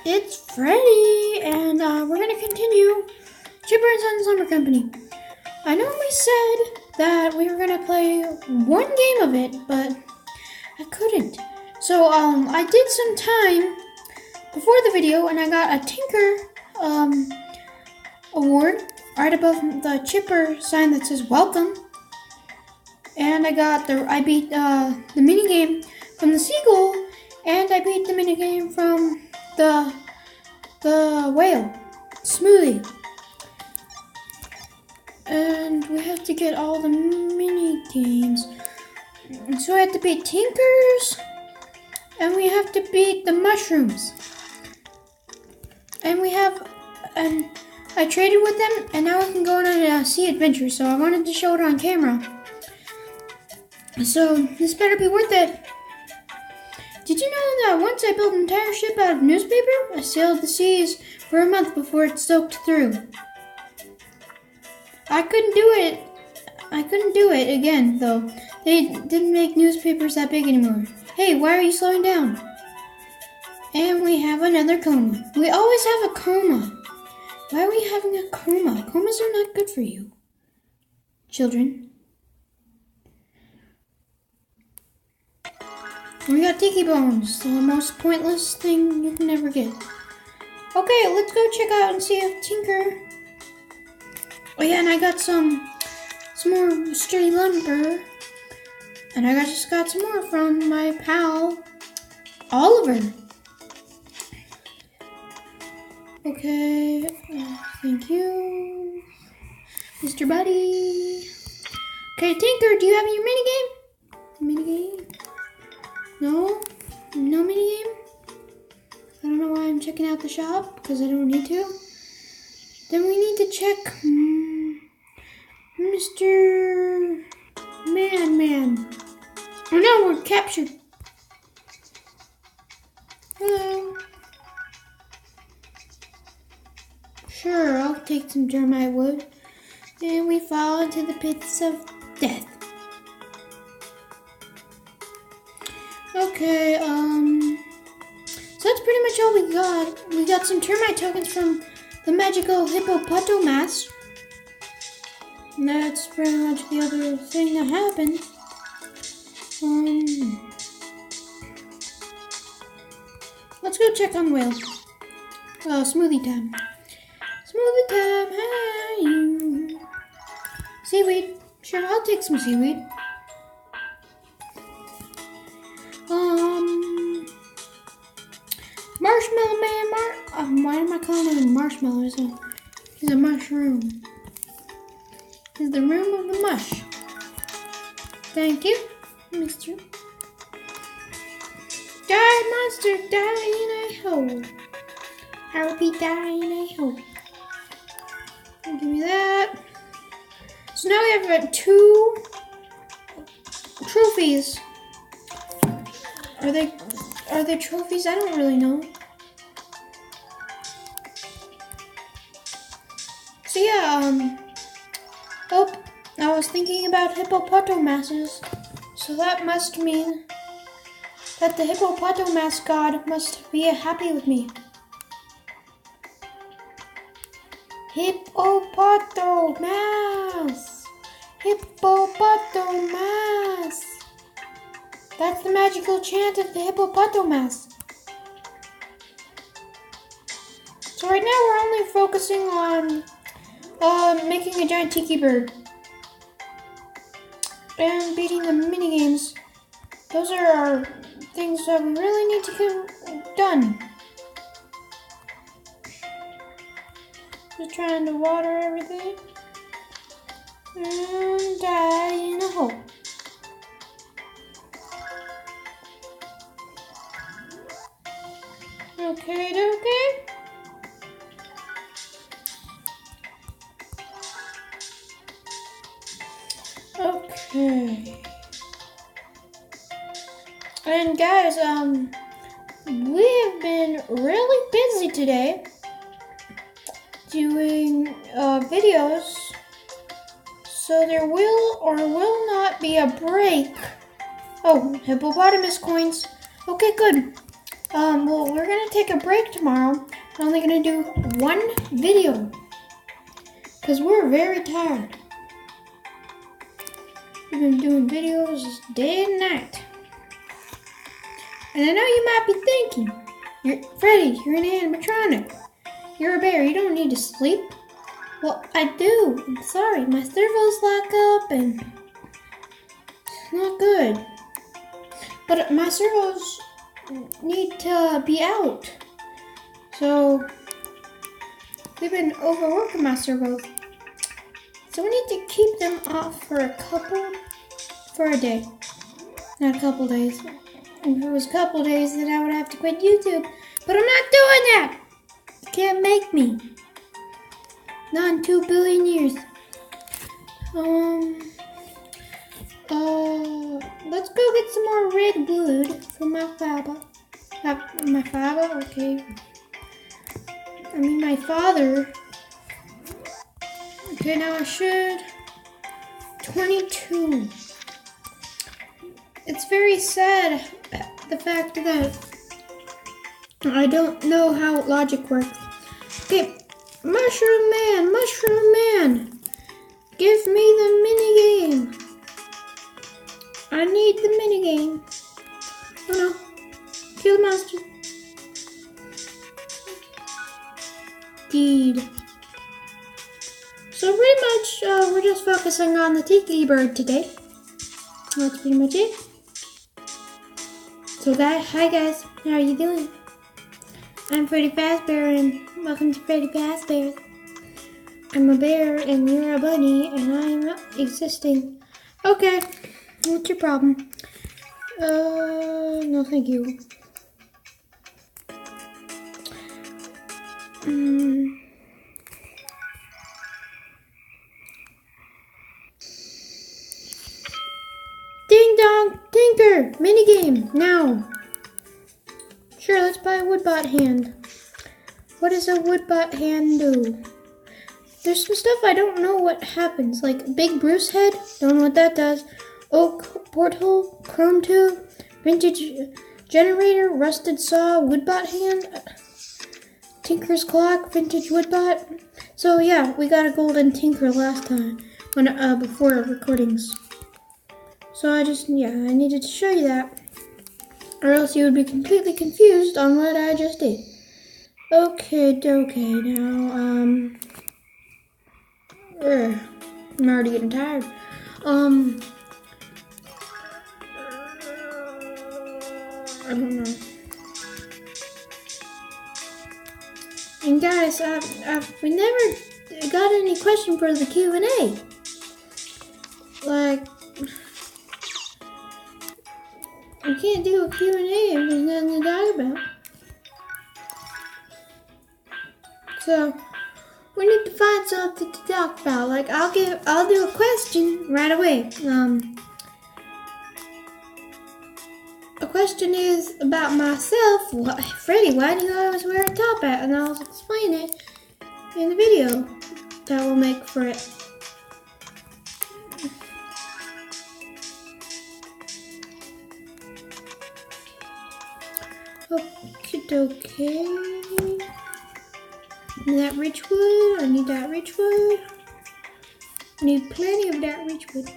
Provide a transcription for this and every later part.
It's Freddy, and we're gonna continue Chipper and Son Summer Company. I know we said that we were gonna play one game of it, but I couldn't. So I did some time before the video, and I got a Tinker award right above the Chipper sign that says "Welcome." And I beat the mini game from the Seagull, and I beat the mini game from the whale smoothie. And we have to get all the mini games. And so I have to beat Tinkers, and we have to beat the mushrooms. And I traded with them, and now we can go on a sea adventure. So I wanted to show it on camera. So this better be worth it. Did you know that once I built an entire ship out of newspaper? I sailed the seas for a month before it soaked through. I couldn't do it again, though. They didn't make newspapers that big anymore. Hey, why are you slowing down? And we have another coma. We always have a coma. Why are we having a coma? Comas are not good for you, children. We got Tiki Bones, the most pointless thing you can ever get. Okay, let's go check out and see if Tinker... Oh yeah, and I got some more sturdy lumber. And I just got some more from my pal, Oliver. Okay, thank you, Mr. Buddy. Okay, Tinker, do you have your minigame? Minigame? No minigame? I don't know why I'm checking out the shop, because I don't need to. Then we need to check Mr. Man. Oh no, we're captured. Hello. Sure, I'll take some termite wood. And we fall into the pits of death. Okay, so that's pretty much all we got. We got some termite tokens from the magical hippopotamus. And that's pretty much the other thing that happened. Let's go check on the whale. Smoothie time. Smoothie time, hi. Seaweed. Sure, I'll take some seaweed. Marshmallow Man, why am I calling him Marshmallow? He's a mushroom. He's the room of the mush. Thank you, Mr. Die, monster, die in a hole. I repeat, die in a hole. Give me that. So now we have 2 trophies. Are they trophies? I don't really know. So yeah, I was thinking about hippopotamuses. So that must mean that the hippopotamus god must be happy with me. Hippopotamus! Hippopotamus! That's the magical chant of the hippopotamus. So right now we're only focusing on making a giant tiki bird and beating the mini games. Those are our things that we really need to get done. Just trying to water everything and die in a hole. Okay. Okay. And guys, we have been really busy today doing videos, so there will or will not be a break. Oh, hippopotamus coins. Okay, good. Well, we're gonna take a break tomorrow. We're only gonna do one video. Because we're very tired. We've been doing videos day and night. And I know you might be thinking, Freddy, you're an animatronic. You're a bear, you don't need to sleep. Well, I do. I'm sorry, my servos lock up and it's not good. But my servos need to be out. So we've been overworking my servos. So we need to keep them off for a day. Not a couple days. If it was a couple days, then I would have to quit YouTube. But I'm not doing that! You can't make me. Not in 2 billion years. Let's go get some more red wood from my father. My father? Okay. I mean my father. Okay, now I should. 22. It's very sad, the fact that I don't know how logic works. Okay, Mushroom Man, give me the minigame. I need the minigame. Oh no, kill the monster. Deed. So pretty much, we're just focusing on the tiki bird today. That's pretty much it. So hi guys, how are you doing? I'm Freddy Fazbear and welcome to Freddy Fazbear. I'm a bear and you're a bunny and I'm existing. Okay, what's your problem? No thank you. Ding dong, tinker, minigame, now. Sure, let's buy a woodbot hand. What does a woodbot hand do? There's some stuff I don't know what happens, like Big Bruce head, don't know what that does. Oak porthole, chrome tube, vintage generator, rusted saw, woodbot hand, tinker's clock, vintage woodbot. So yeah, we got a golden tinker last time, before recordings. So I needed to show you that. Or else you would be completely confused on what I just did. Okay, now, I'm already getting tired. I don't know. And guys, we never got any question for the Q&A. Like, I can't do a Q&A if there's nothing to talk about. So, we need to find something to talk about. Like, I'll do a question right away. A question is about myself. Freddy, why do you always wear a top hat? And I'll explain it in the video that we'll make for it. Okay. That rich wood. I need that rich wood. I need plenty of that rich wood.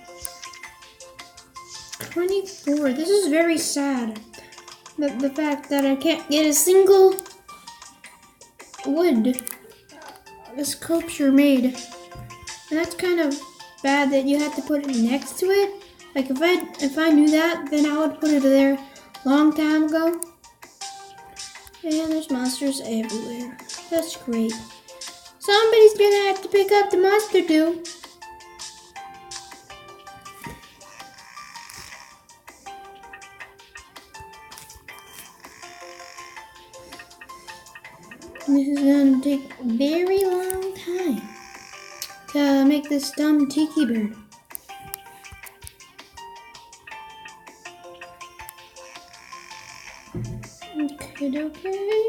24. This is very sad. The fact that I can't get a single wood sculpture made. And that's kind of bad that you have to put it next to it. Like if I knew that, then I would put it there a long time ago. And there's monsters everywhere. That's great. Somebody's gonna have to pick up the monster too. This is gonna take a very long time to make this dumb tiki bird. Okay.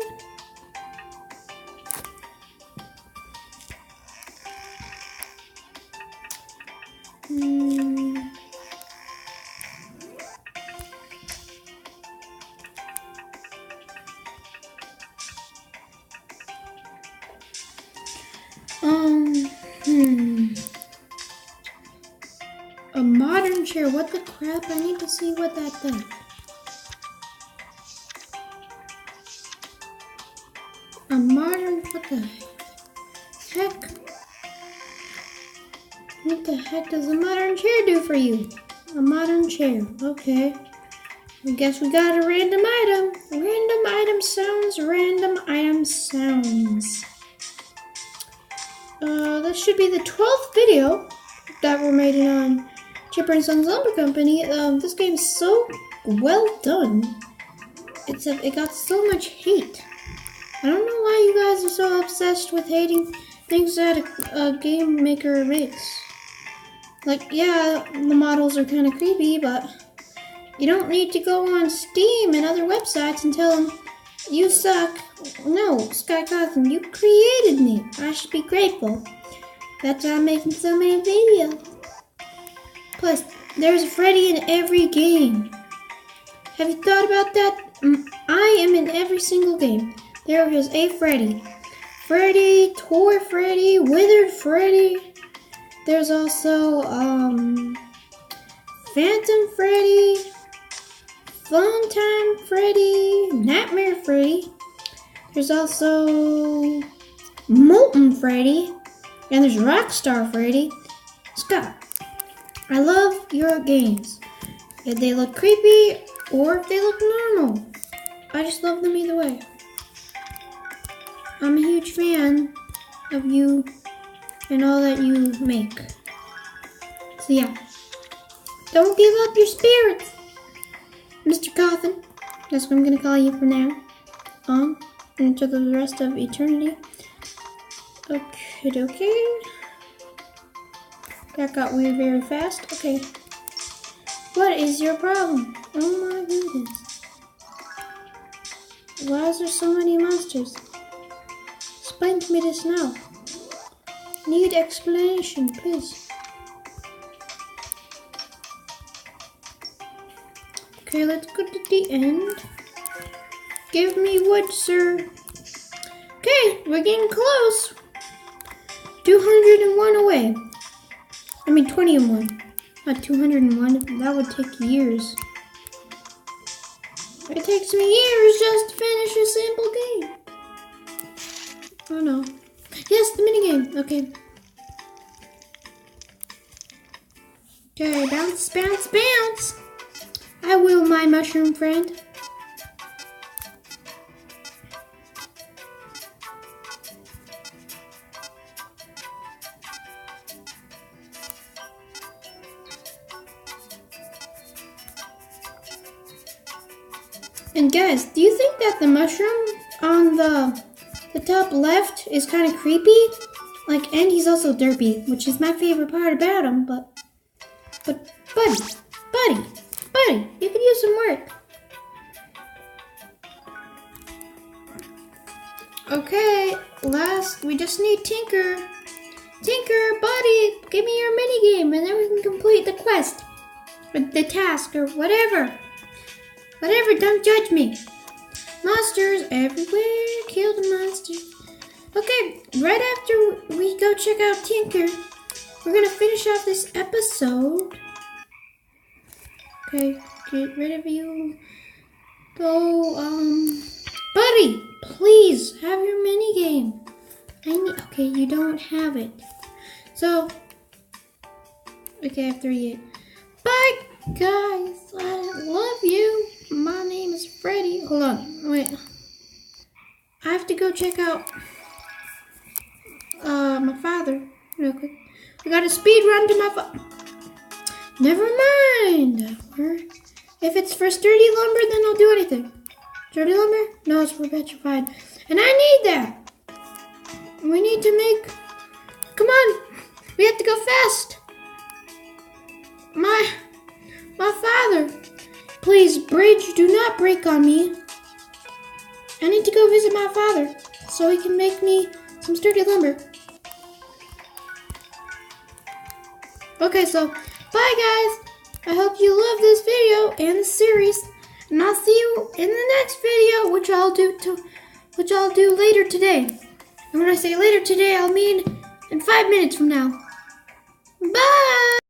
A modern chair. What the crap? I need to see what that does. A modern. What the heck? What the heck does a modern chair do for you? A modern chair. Okay. I guess we got a random item. Random item sounds. Random item sounds. This should be the 12th video that we're making on Chipper and Sons Lumber Company. This game's so well done. It got so much hate. I don't know why you guys are so obsessed with hating things that a game maker makes. Like, yeah, the models are kind of creepy, but you don't need to go on Steam and other websites and tell them you suck. No, Sky Cosm, you created me. I should be grateful. That's why I'm making so many videos. Plus, there's a Freddy in every game. Have you thought about that? I am in every single game. There is a Freddy. Freddy, Toy Freddy, Withered Freddy. There's also, Phantom Freddy, Funtime Freddy, Nightmare Freddy. There's also Molten Freddy. And there's Rockstar Freddy. Scott, I love your games. If they look creepy or if they look normal. I just love them either way. I'm a huge fan of you and all that you make. So yeah. Don't give up your spirits, Mr. Cawthon. That's what I'm going to call you from now on until the rest of eternity. Okay. That got weird very fast. Okay. What is your problem? Oh my goodness. Why is there so many monsters? Explain to me this now. Need explanation, please. Okay, let's go to the end. Give me wood, sir. Okay, we're getting close. 201 away. I mean 21. Not 201. That would take years. It takes me years just to finish a simple game. Oh no. Yes, the minigame. Okay. Okay, bounce, bounce, bounce. I will, my mushroom friend. And guys, do you think that the mushroom on the top left is kind of creepy? Like, and he's also derpy, which is my favorite part about him, but buddy, you could use some work. Okay, we just need Tinker. Tinker, buddy, give me your minigame, and then we can complete the quest, or the task, or whatever. Whatever, don't judge me. Monsters everywhere, kill the monsters. Okay, right after we go check out Tinker, we're gonna finish off this episode. Okay, get rid of you. Go, buddy, please have your minigame. Okay, you don't have it. So, okay, after you. Bye, guys. I love you. My name is Freddy. Hold on, wait. I have to go check out my father real quick. We got a speed run to my father. Never mind. If it's for sturdy lumber, then I'll do anything. Sturdy lumber? No, it's for petrified. And I need that. We need to make... Come on. We have to go fast. My father. Please, bridge, do not break on me. I need to go visit my father so he can make me some sturdy lumber. Okay, so bye guys. I hope you love this video and the series, and I'll see you in the next video, which I'll do later today. And when I say later today, I'll mean in 5 minutes from now. Bye!